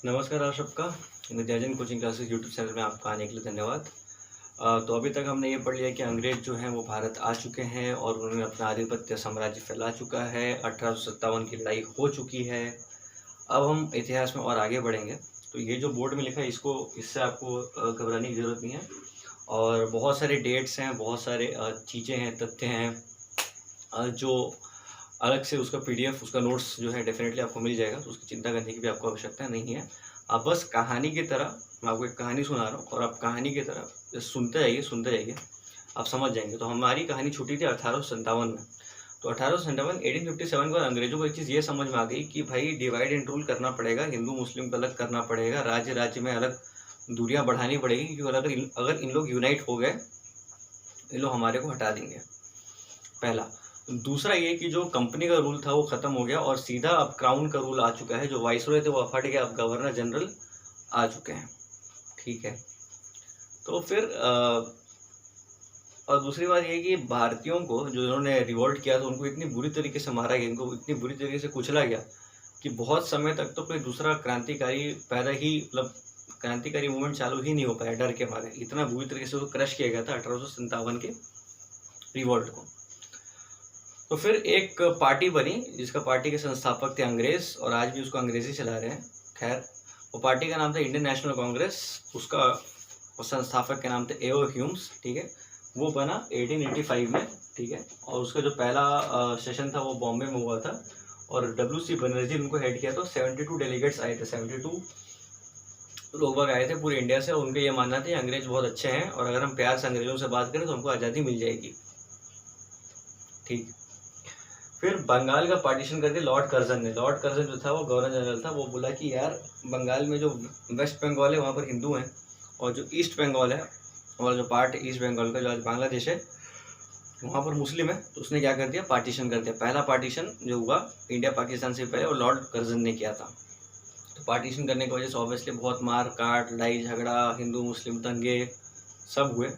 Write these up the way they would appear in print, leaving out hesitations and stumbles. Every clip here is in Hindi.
नमस्कार आप सबका। विद्यार्जन कोचिंग क्लासेस यूट्यूब चैनल में आपका आने के लिए धन्यवाद। तो अभी तक हमने ये पढ़ लिया कि अंग्रेज जो हैं वो भारत आ चुके हैं और उन्होंने अपना आधिपत्य साम्राज्य फैला चुका है। 1857 की लड़ाई हो चुकी है। अब हम इतिहास में और आगे बढ़ेंगे। तो ये जो बोर्ड में लिखा है इससे आपको घबराने की ज़रूरत नहीं है। और बहुत सारे डेट्स हैं, बहुत सारे चीज़ें हैं, तथ्य हैं जो अलग से उसका पीडीएफ, उसका नोट्स जो है डेफिनेटली आपको मिल जाएगा, तो उसकी चिंता करने की भी आपको आवश्यकता नहीं है। आप बस कहानी की तरह, मैं आपको एक कहानी सुना रहा हूँ और आप कहानी की तरह सुनते जाइए, आप समझ जाएंगे। तो हमारी कहानी छूटी थी 1857 में। तो 1857 1857 को अंग्रेजों को एक चीज़ ये समझ में आ गई कि भाई डिवाइड एंड रूल करना पड़ेगा, हिंदू मुस्लिम को अलग करना पड़ेगा, राज्य राज्य में अलग दूरियां बढ़ानी पड़ेगी, क्योंकि अगर इन लोग यूनाइट हो गए, इन लोग हमारे को हटा देंगे, पहला। दूसरा ये कि जो कंपनी का रूल था वो खत्म हो गया और सीधा अब क्राउन का रूल आ चुका है। जो वाइसरॉय थे वो हट गया, अब गवर्नर जनरल आ चुके हैं, ठीक है। तो फिर और दूसरी बात ये कि भारतीयों को जो इन्होंने रिवोल्ट किया था उनको इतनी बुरी तरीके से मारा गया, इनको इतनी बुरी तरीके से कुचला गया कि बहुत समय तक तो कोई दूसरा क्रांतिकारी पैदा ही, मतलब क्रांतिकारी मूवमेंट चालू ही नहीं हो पाया, डर के मारे। इतना बुरी तरीके से उसको क्रश किया गया था 1857 के रिवोल्ट को। तो फिर एक पार्टी बनी जिसका पार्टी के संस्थापक थे अंग्रेज, और आज भी उसको अंग्रेजी चला रहे हैं। खैर, वो पार्टी का नाम था इंडियन नेशनल कांग्रेस। उसका संस्थापक के नाम थे एओ ह्यूम्स, ठीक है। वो बना 1885 में, ठीक है। और उसका जो पहला सेशन था वो बॉम्बे में हुआ था और WC बनर्जी उनको हेड किया। तो 72 डेलीगेट्स आए थे, 72 लोग बाग आए थे पूरे इंडिया से। उनका ये मानना था अंग्रेज बहुत अच्छे हैं और अगर हम प्यार से अंग्रेजों से बात करें तो हमको आज़ादी मिल जाएगी, ठीक। फिर बंगाल का पार्टीशन कर दिया लॉर्ड कर्जन ने। लॉर्ड कर्जन जो था वो गवर्नर जनरल था। वो बोला कि यार बंगाल में जो वेस्ट बंगाल है वहाँ पर हिंदू हैं, और जो ईस्ट बंगाल है, और जो पार्ट ईस्ट बंगाल का जो आज बांग्लादेश है, वहाँ पर मुस्लिम है। तो उसने क्या कर दिया, पार्टीशन कर दिया। पहला पार्टीशन जो हुआ इंडिया पाकिस्तान से पहले वो लॉर्ड कर्जन ने किया था। तो पार्टीशन करने की वजह से ऑब्वियसली बहुत मार काट, लड़ाई झगड़ा, हिंदू मुस्लिम दंगे सब हुए।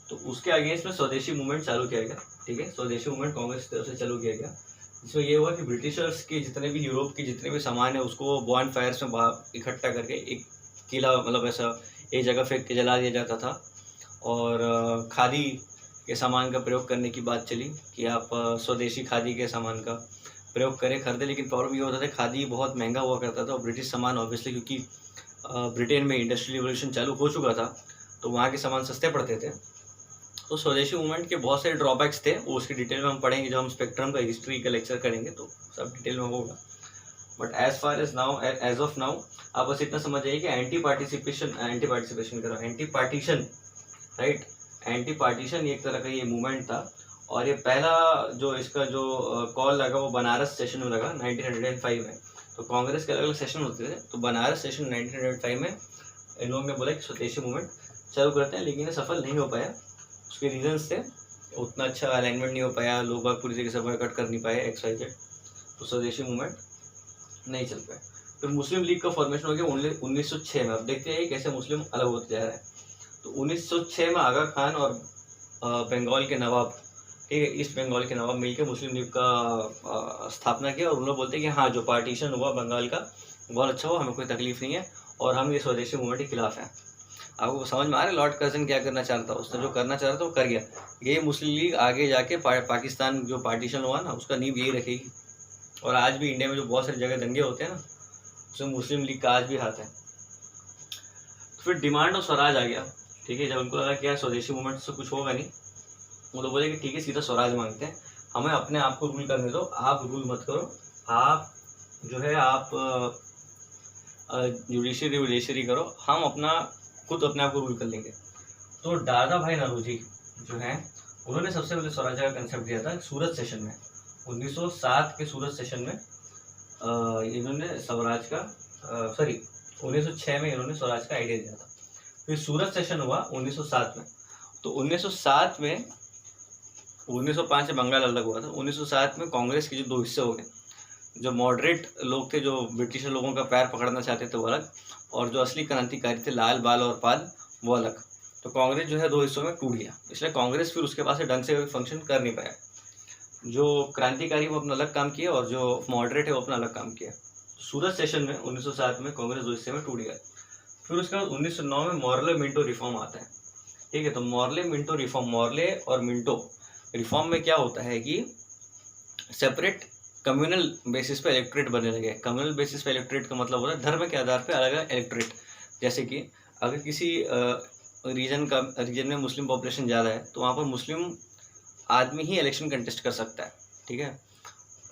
तो उसके अगेंस्ट में स्वदेशी मूवमेंट चालू किया गया, ठीक है। स्वदेशी मूवमेंट कांग्रेस की तरफ से चालू किया गया, जिसमें ये हुआ कि ब्रिटिशर्स के जितने भी, यूरोप के जितने भी सामान है उसको बॉन फायर्स में इकट्ठा करके एक किला, मतलब ऐसा एक जगह फेंक के जला दिया जाता था। और खादी के सामान का प्रयोग करने की बात चली कि आप स्वदेशी खादी के सामान का प्रयोग करें, खरीदें। लेकिन प्रॉब्लम ये होता था खादी बहुत महंगा हुआ करता था और ब्रिटिश सामान ऑब्वियसली, क्योंकि ब्रिटेन में इंडस्ट्रियल रिवोल्यूशन चालू हो चुका था तो वहाँ के सामान सस्ते पड़ते थे। तो स्वदेशी मूवमेंट के बहुत सारे ड्रॉबैक्स थे, वो उसकी डिटेल में हम पढ़ेंगे जब हम स्पेक्ट्रम का हिस्ट्री का लेक्चर करेंगे, तो सब डिटेल में होगा। बट एज ऑफ नाउ आप बस इतना समझ जाइए कि anti partition, right. Anti partition एक तरह का ये मूवमेंट था। और ये पहला जो इसका जो कॉल लगा वो बनारस सेशन में लगा 1905 में। तो कांग्रेस के अलग अलग सेशन होते थे, तो बनारस सेशन 1905 में इन लोगों ने बोला कि स्वदेशी मूवमेंट चालू करते हैं, लेकिन ये सफल नहीं हो पाया। उसके रीजंस थे, उतना अच्छा अलाइनमेंट नहीं हो पाया, लोग बाग पूरी तरीके से बॉयकॉट कर नहीं पाए, XYZ। तो स्वदेशी मूवमेंट नहीं चल पाया। फिर मुस्लिम लीग का फॉर्मेशन हो गया 1906 में। अब देखते हैं कैसे मुस्लिम अलग होते जा रहा है। तो 1906 में आगा खान और बंगाल के नवाब, ठीक है, ईस्ट बंगाल के नवाब मिलकर मुस्लिम लीग का स्थापना किया। और उन लोग बोलते हैं कि हाँ, जो पार्टीशन हुआ बंगाल का बहुत अच्छा हुआ, हमें कोई तकलीफ नहीं है और हम ये स्वदेशी मूवमेंट के खिलाफ हैं। आपको समझ में आ रहा है लॉर्ड कर्जन क्या करना चाहता था? उसने जो करना चाह रहा था वो कर गया। ये मुस्लिम लीग आगे जाके पाकिस्तान जो पार्टीशन हुआ ना उसका नींव यही रखेगी। और आज भी इंडिया में जो बहुत सारी जगह दंगे होते हैं ना, उसमें मुस्लिम लीग का आज भी हाथ है। तो फिर डिमांड ऑफ स्वराज आ गया, ठीक है। जब उनको लगा कि यार स्वदेशी मूवमेंट से कुछ होगा नहीं, वो लोग बोले कि ठीक है, सीधा स्वराज मांगते हैं, हमें अपने आप को रूल करने दो, आप रूल मत करो, आप जो है आप जुडिशरी विडिशरी करो, हम अपना खुद अपने आप को रूल कर लेंगे। तो दादा भाई नौरोजी जो हैं उन्होंने सबसे पहले स्वराज का कंसेप्ट दिया था सूरत सेशन में। 1907 के सूरत सेशन में इन्होंने स्वराज का 1906 में इन्होंने स्वराज का आइडिया दिया था। फिर सूरत सेशन हुआ 1907 में। तो 1907 में 1905 से बंगाल अलग हुआ था। 1907 में कांग्रेस के जो दो हिस्से हो गए, जो मॉडरेट लोग थे जो ब्रिटिश लोगों का पैर पकड़ना चाहते थे वो अलग, और जो असली क्रांतिकारी थे लाल बाल और पाल वो अलग। तो कांग्रेस जो है दो हिस्सों में टूट गया, इसलिए कांग्रेस फिर उसके पास से ढंग से फंक्शन कर नहीं पाया। जो क्रांतिकारी वो अपना अलग काम किया और जो मॉडरेट है वो अपना अलग काम किया। सूरत सेशन में 1907 में कांग्रेस 2 हिस्से में टूट गया। फिर उसके बाद 1909 में मॉर्ले मिंटो रिफॉर्म आता है। ठीक है, तो मॉर्ले मिंटो रिफॉर्म, मॉर्ले और मिंटो रिफॉर्म में क्या होता है कि सेपरेट कम्युनल बेसिस पे इलेक्ट्रेट बनने लगे। कम्युनल बेसिस पे इलेक्ट्रेट का मतलब होता है धर्म के आधार पे अलग अलग इलेक्ट्रेट। जैसे कि अगर किसी रीजन में मुस्लिम पॉपुलेशन ज़्यादा है तो वहाँ पर मुस्लिम आदमी ही इलेक्शन कंटेस्ट कर सकता है। ठीक है,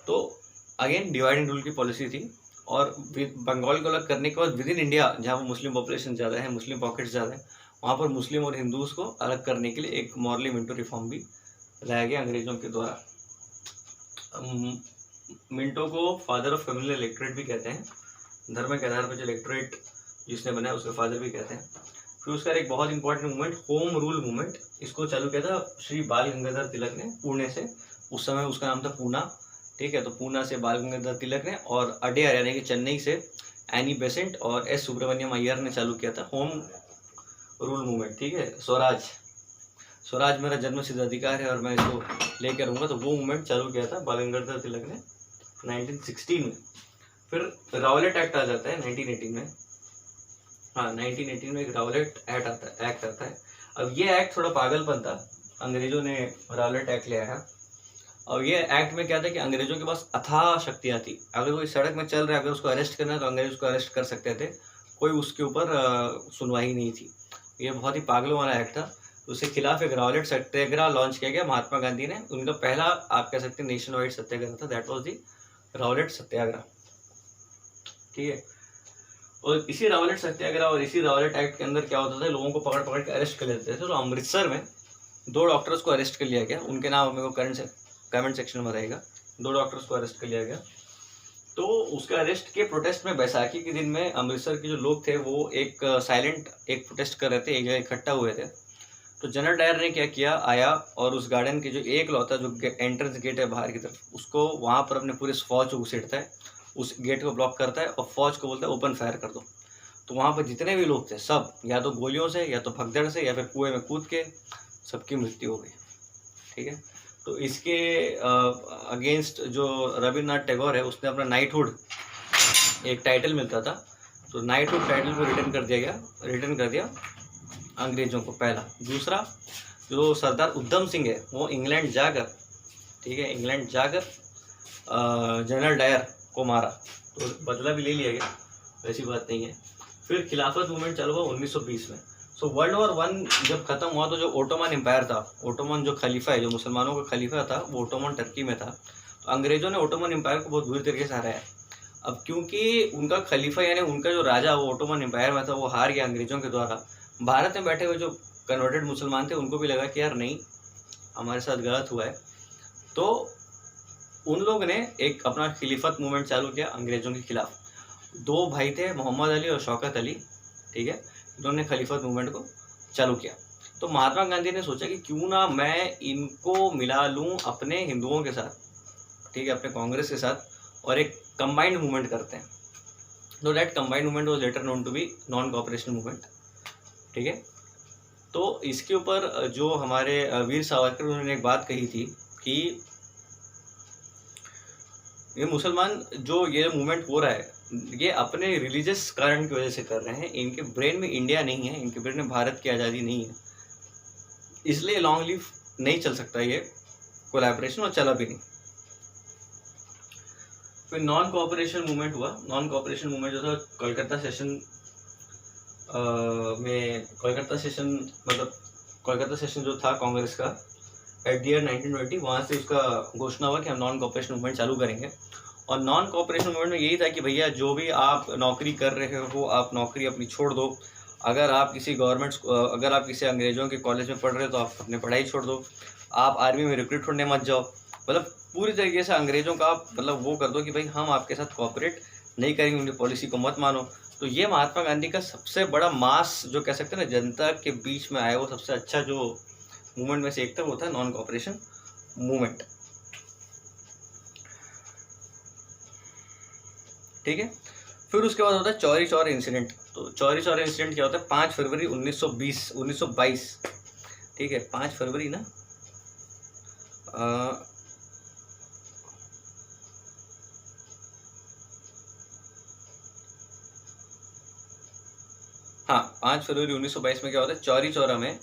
तो अगेन डिवाइड एंड रूल की पॉलिसी थी। और बंगाल को अलग करने के बाद विद इन इंडिया जहाँ पर मुस्लिम पॉपुलेशन ज़्यादा है, मुस्लिम पॉकेट्स ज़्यादा है, वहाँ पर मुस्लिम और हिंदूज को अलग करने के लिए एक मॉर्ले मिंटो रिफॉर्म भी लाया गया अंग्रेजों के द्वारा। मिंटो को फादर ऑफ कम्युनल इलेक्ट्रेट भी कहते हैं, धर्म के आधार पर जो इलेक्ट्रेट जिसने बनाया उसके फादर भी कहते हैं। फिर उसका एक बहुत important movement home rule movement, इसको चालू किया था श्री बाल गंगाधर तिलक ने पुणे से। उस समय उसका नाम था पूना। ठीक है, तो पूना से बाल गंगाधर तिलक ने, और अडेयर यानी कि चेन्नई से एनी बेसेंट और एस सुब्रमण्यम अय्यर ने चालू किया था होम रूल मूवमेंट। ठीक है, स्वराज, स्वराज मेरा जन्म सिद्ध अधिकार है और मैं इसको लेकर रहूँगा, तो वो मूवमेंट चालू किया था बाल गंगाधर तिलक ने 1916 में। फिर रावलेट एक्ट आ जाता है 1918 में। हाँ, 1918 में एक रावलेट एक्ट आता है। अब ये एक्ट थोड़ा पागलपन था, अंग्रेजों ने रावलेट एक्ट ले आया। और ये एक्ट में क्या था कि अंग्रेजों के पास अथाह शक्तियाँ थी। अगर कोई सड़क में चल रहा है, अगर उसको अरेस्ट करना है तो अंग्रेज उसको अरेस्ट कर सकते थे, कोई उसके ऊपर सुनवाई नहीं थी। ये बहुत ही पागलों वाला एक्ट था। उसके खिलाफ एक रावलेट सत्याग्रह लॉन्च किया गया महात्मा गांधी ने। उनका पहला आप कह सकते हैं नेशन वाइड सत्याग्रह था, दैट वाज दी रावलेट सत्याग्रह। ठीक है, और इसी रावलेट सत्याग्रह और इसी रावलेट एक्ट के अंदर क्या होता था, लोगों को पकड़ पकड़ के अरेस्ट कर लेते थे। तो अमृतसर में 2 डॉक्टर्स को अरेस्ट कर लिया गया, उनके नाम मेरे को कमेंट सेक्शन में रहेगा। 2 डॉक्टर्स को अरेस्ट कर लिया गया। तो उसके अरेस्ट के प्रोटेस्ट में बैसाखी के दिन में अमृतसर के जो लोग थे वो एक साइलेंट एक प्रोटेस्ट कर रहे थे, एक जगह इकट्ठा हुए थे। तो जनरल डायर ने क्या किया, आया और उस गार्डन के जो एक लौता जो एंट्रेंस गेट है बाहर की तरफ, उसको वहाँ पर अपने पूरे फौज को घुसेड़ता है, उस गेट को ब्लॉक करता है और फौज को बोलता है ओपन फायर कर दो। तो वहाँ पर जितने भी लोग थे सब या तो गोलियों से या तो भगदड़ से या फिर कुएं में कूद के सबकी मृत्यु हो गई। ठीक है, तो इसके अगेंस्ट जो रविन्द्रनाथ टैगोर है उसने अपना नाइटहुड एक टाइटल मिलता था, तो नाइटहुड टाइटल को रिटर्न कर दिया अंग्रेजों को, पहला। दूसरा, जो सरदार उधम सिंह है वो इंग्लैंड जाकर, ठीक है, इंग्लैंड जाकर जनरल डायर को मारा, तो बदला भी ले लिया गया, वैसी बात नहीं है। फिर खिलाफत मूवमेंट चालू हुआ 1920 में। सो वर्ल्ड वॉर 1 जब खत्म हुआ तो जो ओटोमन एम्पायर था, ओटोमन जो खलीफा है, जो मुसलमानों का खलीफा था, वो ओटोमन टर्की में था। तो अंग्रेजों ने ओटोमन एम्पायर को बहुत बुरी तरीके से हराया। अब क्योंकि उनका खलीफा यानी उनका जो राजा वो ओटोमन एम्पायर में था, वो हार गया अंग्रेजों के द्वारा। भारत में बैठे हुए जो कन्वर्टेड मुसलमान थे उनको भी लगा कि यार नहीं, हमारे साथ गलत हुआ है। तो उन लोग ने एक अपना खिलाफत मूवमेंट चालू किया अंग्रेजों के खिलाफ। 2 भाई थे, मोहम्मद अली और शौकत अली। ठीक है, इन्होंने खिलाफत मूवमेंट को चालू किया। तो महात्मा गांधी ने सोचा कि क्यों ना मैं इनको मिला लूं अपने हिंदुओं के साथ, ठीक है, अपने कांग्रेस के साथ, और एक कंबाइंड मूवमेंट करते हैं। तो that combined movement was later known to be non cooperation movement. ठीक है, तो इसके ऊपर जो हमारे वीर सावरकर, उन्होंने एक बात कही थी कि ये मुसलमान जो ये मूवमेंट हो रहा है ये अपने रिलीजियस कारण की वजह से कर रहे हैं, इनके ब्रेन में इंडिया नहीं है, इनके ब्रेन में भारत की आज़ादी नहीं है, इसलिए लॉन्ग लिव नहीं चल सकता ये कोलैबोरेशन, और चला भी नहीं। फिर नॉन कोऑपरेशन मूवमेंट हुआ। नॉन कोऑपरेशन मूवमेंट जो था कोलकाता सेशन में, कोलकाता सेशन जो था कांग्रेस का एट द ईयर 1920, वहाँ से उसका घोषणा हुआ कि हम नॉन कोऑपरेशन मूवमेंट चालू करेंगे। और नॉन कोऑपरेशन मूवमेंट में यही था कि भैया जो भी आप नौकरी कर रहे हो आप नौकरी अपनी छोड़ दो। अगर आप किसी अगर आप किसी अंग्रेजों के कॉलेज में पढ़ रहे हो तो आप अपनी पढ़ाई छोड़ दो। आप आर्मी में रिक्रूट होने मत जाओ। मतलब पूरी तरीके से अंग्रेजों का आप मतलब वो कर दो कि भाई हम आपके साथ कोऑपरेट नहीं करेंगे, उनकी पॉलिसी को मत मानो। तो ये महात्मा गांधी का सबसे बड़ा मास जो कह सकते हैं ना जनता के बीच में आया, वो सबसे अच्छा जो मूवमेंट में से एक था वो था नॉन कोऑपरेशन मूवमेंट। ठीक है, फिर उसके बाद होता है चौरी चौरा इंसिडेंट। तो चौरी चौरा इंसिडेंट क्या होता है, 5 फरवरी 1922। ठीक है, 5 फरवरी ना, हाँ, 5 फरवरी 1922 में क्या होता है, चौरी चौरा में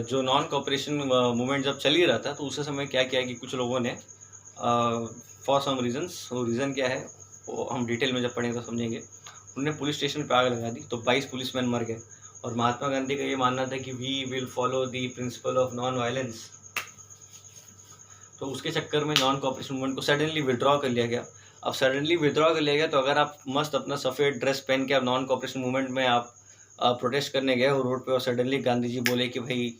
जो नॉन कोऑपरेशन मूवमेंट जब चल ही रहा था, तो उस समय क्या किया कि कुछ लोगों ने फॉर सम रीजंस, वो रीज़न क्या है वो हम डिटेल में जब पढ़ेंगे तो समझेंगे, उन्होंने पुलिस स्टेशन पे आग लगा दी, तो 22 पुलिसमैन मर गए। और महात्मा गांधी का ये मानना था कि we will follow the principle of non violence, तो उसके चक्कर में नॉन कोऑपरेशन मूवमेंट को सडनली विड्रॉ कर लिया गया। अब सडनली विड्रॉ कर लिया गया, तो अगर आप मस्त अपना सफ़ेद ड्रेस पहन के आप नॉन कोऑपरेशन मूवमेंट में आप प्रोटेस्ट करने गए हो रोड पे, और सडनली गांधी जी बोले कि भाई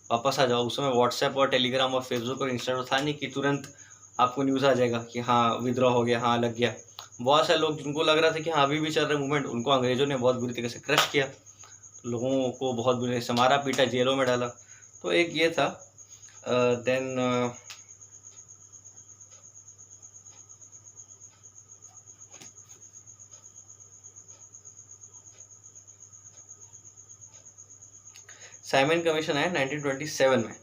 वापस आ जाओ, उस समय व्हाट्सएप और टेलीग्राम और फेसबुक और इंस्टाग्राम था नहीं कि तुरंत आपको न्यूज़ आ जाएगा कि हाँ विद्रॉ हो गया, हाँ लग गया। बहुत सारे लोग जिनको लग रहा था कि हाँ अभी भी चल रहा है मूवमेंट, उनको अंग्रेज़ों ने बहुत बुरी तरीके से क्रश किया, लोगों को बहुत बुरे से मारा पीटा, जेलों में डाला। तो एक ये था। देन साइमन कमीशन आया 1927 में।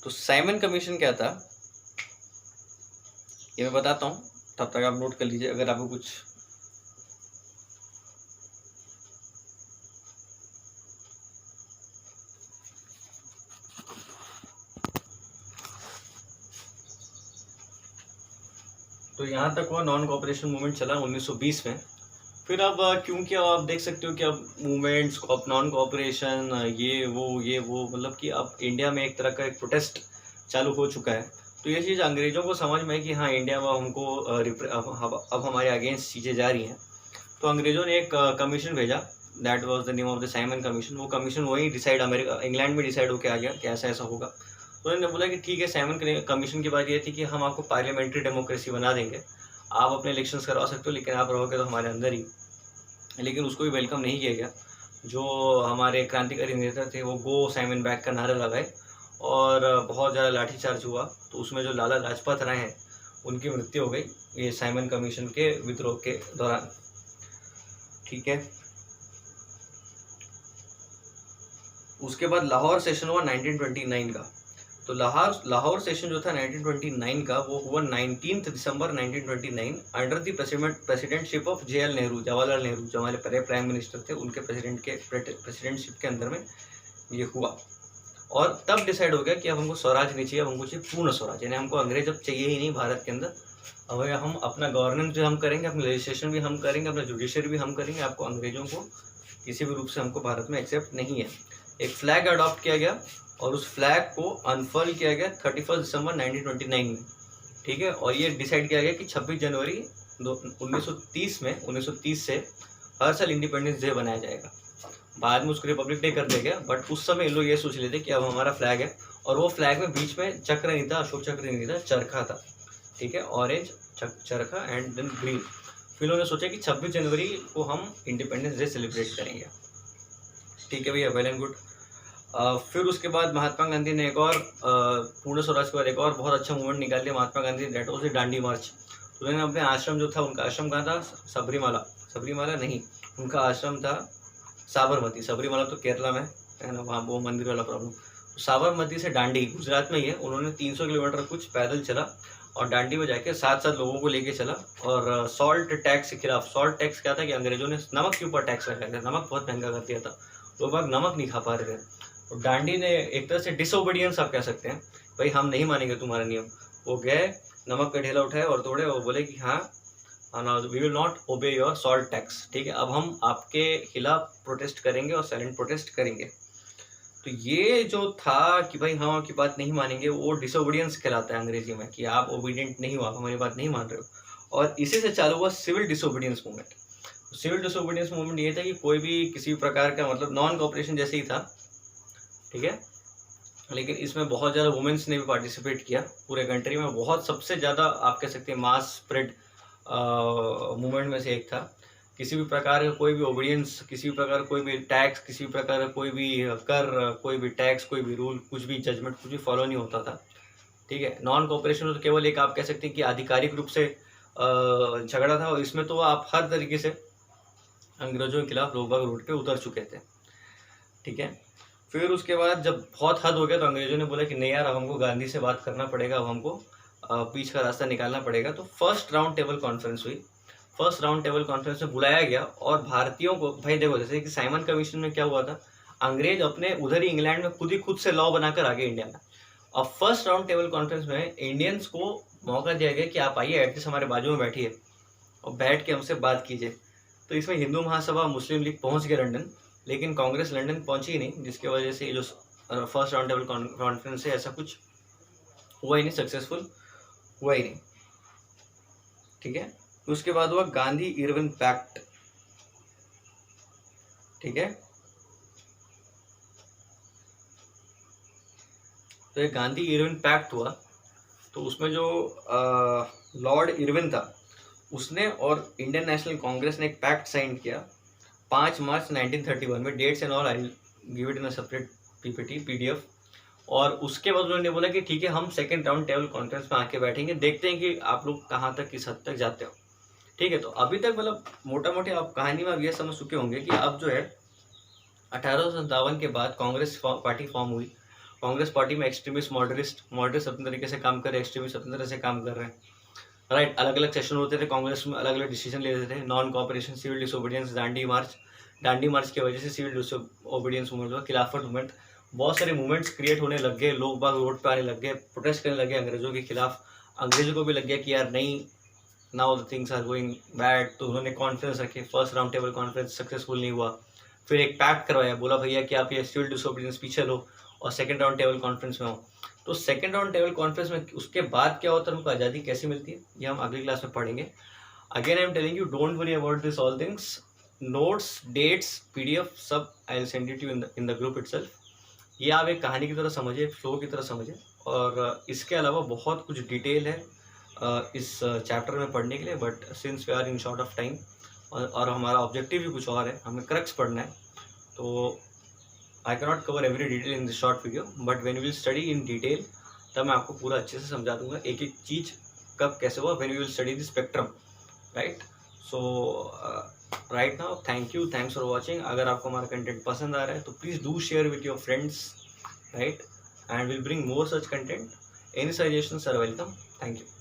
तो साइमन कमीशन क्या था ये मैं बताता हूँ, तब तक आप नोट कर लीजिए अगर आपको कुछ। तो यहाँ तक वो नॉन कोऑपरेशन मूवमेंट चला 1920 में। फिर अब क्योंकि अब आप देख सकते हो कि अब मूवमेंट्स नॉन कोऑपरेशन ये वो मतलब कि अब इंडिया में एक तरह का एक प्रोटेस्ट चालू हो चुका है। तो ये चीज़ अंग्रेज़ों को समझ में है कि हाँ इंडिया में हमको अब हमारे अगेंस्ट चीज़ें जा रही हैं। तो अंग्रेज़ों ने एक कमीशन भेजा, that was the name of the Simon commission. वो कमीशन वही डिसाइड इंग्लैंड में डिसाइड होकर आ गया कि ऐसा ऐसा होगा। तो उन्होंने बोला कि ठीक है, साइमन कमीशन की बात ये थी कि हम आपको पार्लियामेंट्री डेमोक्रेसी बना देंगे, आप अपने इलेक्शंस करवा सकते हो, लेकिन आप रहोगे तो हमारे अंदर ही। लेकिन उसको भी वेलकम नहीं किया गया। जो हमारे क्रांतिकारी नेता थे वो गो साइमन बैक का नारा लगाए और बहुत ज़्यादा लाठीचार्ज हुआ। तो उसमें जो लाला लाजपत राय हैं उनकी मृत्यु हो गई ये साइमन कमीशन के विद्रोह के दौरान। ठीक है, उसके बाद लाहौर सेशन हुआ 1929 का। तो लाहौर सेशन जो था 1929 का वो हुआ 19 दिसंबर 1929 under the presidentship of JL Nehru, Jawaharlal Nehru जो हमारे पहले प्राइम मिनिस्टर थे, उनके प्रेसिडेंटशिप के अंदर में ये हुआ। और तब डिसाइड हो गया कि अब हमको स्वराज नहीं चाहिए, अब हमको चाहिए पूर्ण स्वराज, यानी हमको अंग्रेज अब चाहिए ही नहीं भारत के अंदर। अब हम अपना गवर्नेंस भी हम करेंगे, अपना लेजिस्लेशन भी हम करेंगे, अपना जुडिशरी भी हम करेंगे, आपको अंग्रेजों को किसी भी रूप से हमको भारत में एक्सेप्ट नहीं है। एक फ्लैग अडॉप्ट किया गया और उस फ्लैग को अनफर्ल किया गया 31 दिसंबर 1929 में। ठीक है, और ये डिसाइड किया गया कि 26 जनवरी 1930 से हर साल इंडिपेंडेंस डे बनाया जाएगा। बाद में उसको रिपब्लिक डे कर दिया गया, बट उस समय इन लोग ये सोच लेते कि अब हमारा फ्लैग है, और वो फ्लैग में बीच में चक्र नहीं था, अशोक चक्र नहीं था, चरखा था। ठीक है, ऑरेंज चरखा एंड देन ग्रीन। फिर उन्होंने सोचा कि 26 जनवरी को हम इंडिपेंडेंस डे सेलिब्रेट करेंगे। ठीक है भैया, वेल एंड गुड। फिर उसके बाद महात्मा गांधी ने एक और पूर्ण स्वराज के बाद एक और बहुत अच्छा मूवमेंट निकाल लिया महात्मा गांधी ने, डेट वाज दांडी मार्च। उन्होंने अपने आश्रम जो था, उनका आश्रम कहाँ था, सबरीमाला नहीं, उनका आश्रम था साबरमती। सबरीमाला तो केरला में है ना, वहाँ वो मंदिर वाला प्रॉब्लम। तो साबरमती से दांडी गुजरात में ही है। उन्होंने 300 किलोमीटर कुछ पैदल चला और दांडी में जाके 7 लोगों को लेके चला, और सॉल्ट टैक्स के खिलाफ। सॉल्ट टैक्स क्या था कि अंग्रेजों ने नमक के ऊपर टैक्स लगाया था, नमक बहुत महंगा कर दिया था, लोग नमक नहीं खा पा रहे थे। तो दांडी ने एक तरह से डिसओबीडियंस आप कह सकते हैं, भाई हम नहीं मानेंगे तुम्हारा नियम। वो गए, नमक का ढेला उठाए और तोड़े, वो बोले कि हाँ we will not obey your salt tax. ठीक है, अब हम आपके खिलाफ प्रोटेस्ट करेंगे और साइलेंट प्रोटेस्ट करेंगे। तो ये जो था कि भाई हम आपकी बात नहीं मानेंगे, वो डिसओबीडियंस कहलाता है अंग्रेजी में, कि आप ओबीडियंट नहीं हो, आप हमारी बात नहीं मान रहे हो। और इसी से चालू हुआ civil disobedience movement. Civil disobedience movement ये था कि कोई भी किसी प्रकार का, मतलब नॉन कोऑपरेशन जैसे ही था, ठीक है, लेकिन इसमें बहुत ज़्यादा वुमेन्स ने भी पार्टिसिपेट किया। पूरे कंट्री में बहुत सबसे ज़्यादा आप कह सकते हैं मास स्प्रेड मूवमेंट में से एक था। किसी भी प्रकार का कोई भी ओबीडियंस, किसी भी प्रकार कोई भी टैक्स, किसी भी प्रकार का कोई भी कर, कोई भी टैक्स, कोई भी रूल, कुछ भी जजमेंट, कुछ भी फॉलो नहीं होता था। ठीक है, नॉन कोऑपरेशन में तो केवल एक आप कह सकते हैं कि आधिकारिक रूप से झगड़ा था, और इसमें तो आप हर तरीके से अंग्रेजों के खिलाफ लोग बाग रोड पे उतर चुके थे। ठीक है, फिर उसके बाद जब बहुत हद हो गया तो अंग्रेजों ने बोला कि नहीं यार, अब हमको गांधी से बात करना पड़ेगा, अब हमको बीच का रास्ता निकालना पड़ेगा। तो फर्स्ट राउंड टेबल कॉन्फ्रेंस हुई। फर्स्ट राउंड टेबल कॉन्फ्रेंस में बुलाया गया और भारतीयों को, भाई देखो जैसे कि साइमन कमीशन में क्या हुआ था, अंग्रेज अपने उधर ही इंग्लैंड में खुद से लॉ बनाकर आ गए इंडिया में। अब फर्स्ट राउंड टेबल कॉन्फ्रेंस में इंडियंस को मौका दिया गया कि आप आइए, एटलीस्ट हमारे बाजू में बैठिए और बैठ के हमसे बात कीजिए। तो इसमें हिंदू महासभा, मुस्लिम लीग पहुंच गए लंदन, लेकिन कांग्रेस लंदन पहुंची ही नहीं, जिसकी वजह से जो फर्स्ट राउंड टेबल कॉन्फ्रेंस है ऐसा कुछ हुआ ही नहीं, सक्सेसफुल हुआ ही नहीं। ठीक है, उसके बाद हुआ गांधी इरविन पैक्ट। ठीक है, तो ये गांधी इरविन पैक्ट हुआ, तो उसमें जो लॉर्ड इरविन था उसने और इंडियन नेशनल कांग्रेस ने एक पैक्ट साइन किया 5 मार्च 1931 में। Dates and all I will give it in a separate PPT PDF. और उसके बाद उन्होंने बोला कि ठीक है, हम सेकंड राउंड टेबल कॉन्फ्रेंस में आके बैठेंगे, देखते हैं कि आप लोग कहाँ तक, किस हद तक जाते हो। ठीक है, तो अभी तक मतलब मोटा मोटी आप कहानी में अब ये समझ चुके होंगे कि अब जो है 1857 के बाद कांग्रेस पार्टी फॉर्म हुई। कांग्रेस पार्टी में एक्सट्रीमिस्ट, मॉडरेट्स अपने तरीके से काम कर रहे हैं, एक्सट्रीमिस्ट अपने तरह से काम कर रहे हैं। राइट, अलग अलग सेशन होते थे कांग्रेस में, अलग अलग डिसीजन लेते थे। Non cooperation, civil disobedience, Dandi march की वजह से सिविल डिसोबीडियंस मूवमेंट हुआ, खिलाफत मूवमेंट, बहुत सारे मूवमेंट्स क्रिएट होने लग गए, लोग बाग रोड पे आने लग गए, प्रोटेस्ट करने लगे अंग्रेजों के खिलाफ। अंग्रेजों को भी लग गया कि यार नहीं, now the things are going bad, तो उन्होंने कॉन्फ्रेंस रखे। First round table conference successful नहीं हुआ, फिर एक पैक्ट करवाया, बोला भैया कि आप ये सिविल डिसोबीडियंस पीछे लो और सेकंड राउंड टेबल कॉन्फ्रेंस में हो। तो सेकंड राउंड टेबल कॉन्फ्रेंस में उसके बाद क्या होता है, उनको आज़ादी कैसे मिलती है, ये हम अगली क्लास में पढ़ेंगे। Again I am telling you, don't worry about this all things, notes, dates, PDF सब I will send it you in the group itself. ये आप एक कहानी की तरह समझिए, फ्लो की तरह समझिए। और इसके अलावा बहुत कुछ डिटेल है इस चैप्टर में पढ़ने के लिए, but since we are in short of time और हमारा ऑब्जेक्टिव भी कुछ और है, हमें क्रक्स पढ़ना है, तो I can not cover every detail in this short video, but when we will study in detail तब मैं आपको पूरा अच्छे से समझा दूंगा, एक एक चीज़ कब कैसे हुआ, when we will study the spectrum. Right, so right now thanks for watching. अगर आपको हमारा कंटेंट पसंद आ रहा है तो please do share with your friends, right, and will bring more such content. Any suggestions are welcome. Thank you.